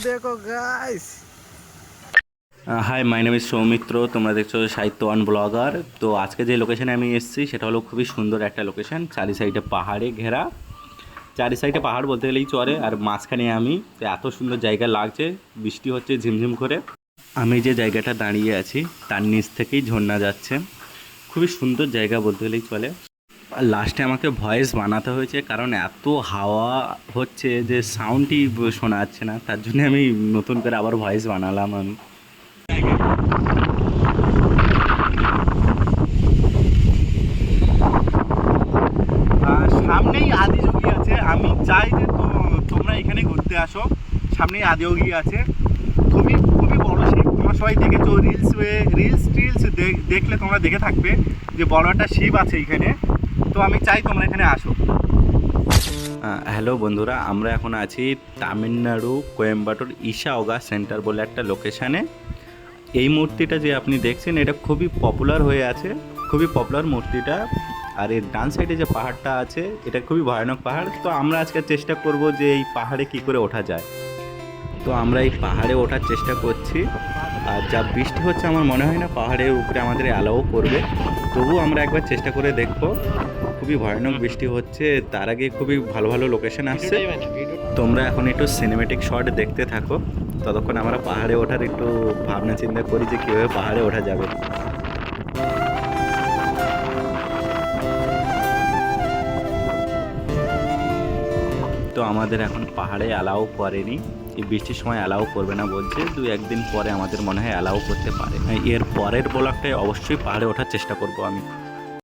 দেখো guys. Hi, my name is Soumitra. তোমরা দেখছো সাহিত্য ওয়ান ব্লগার। তো আজকে যে লোকেশনে আমি এসেছি সেটা হলো খুবই সুন্দর একটা লোকেশন, চারি সাইডে পাহাড়ে ঘেরা। চারি সাইডে পাহাড় বলতে গেলেই চলে, আর মাঝখানে আমি। তো এত সুন্দর জায়গা লাগছে, বৃষ্টি হচ্ছে ঝিমঝিম করে। আমি যে জায়গাটা দাঁড়িয়ে আছি তার নিচ থেকেই ঝর্ণা যাচ্ছে। খুবই সুন্দর জায়গা বলতে গেলেই চলে। আর লাস্টে আমাকে ভয়েস বানাতে হয়েছে, কারণ এত হাওয়া হচ্ছে যে সাউন্ডই শোনা যাচ্ছে না। তার জন্য আমি নতুন করে আবার ভয়েস বানালাম আমি। সামনেই আদিযোগী আছে। আমি চাই যে তোমরা এখানে ঘুরতে আসো। সামনেই আদিযোগী আছে, খুবই খুবই বড় শিব। তোমরা সবাই দেখেছো রিলস দেখলে তোমরা দেখে থাকবে যে বড় একটা শিব আছে এখানে। তো আমি চাই তোমরা এখানে আসো। হ্যালো বন্ধুরা, আমরা এখন আছি তামিলনাড়ু কোয়েম্বাটোর ইশাওগা সেন্টার বলে একটা লোকেশানে। এই মূর্তিটা যে আপনি দেখছেন এটা খুবই পপুলার হয়ে আছে, খুবই পপুলার মূর্তিটা। আর এর ডান সাইডে যে পাহাড়টা আছে এটা খুবই ভয়ানক পাহাড়। তো আমরা আজকে চেষ্টা করব যে এই পাহাড়ে কি করে ওঠা যায়। তো আমরা এই পাহাড়ে ওঠার চেষ্টা করছি। আর যা বৃষ্টি হচ্ছে আমার মনে হয় না পাহাড়ের উপরে আমাদের অ্যালাও করবে। তবু আমরা একবার চেষ্টা করে দেখব। খুবই ভয়ানক বৃষ্টি হচ্ছে, তার আগে খুবই ভালো ভালো লোকেশন আসছে। তোমরা এখন একটু সিনেমেটিক শট দেখতে থাকো, ততক্ষণ আমরা পাহাড়ে ওঠার একটু ভাবনা চিন্তা করি যে কীভাবে পাহাড়ে ওঠা যাবে। তো আমাদের এখন পাহাড়ে অ্যালাও করেনি, এই বৃষ্টির সময় অ্যালাও করবে না বলছে। 2-1 দিন পরে আমাদের মনে হয় অ্যালাও করতে পারে। এর পরের ব্লগটায় অবশ্যই পাহাড়ে ওঠার চেষ্টা করব আমি।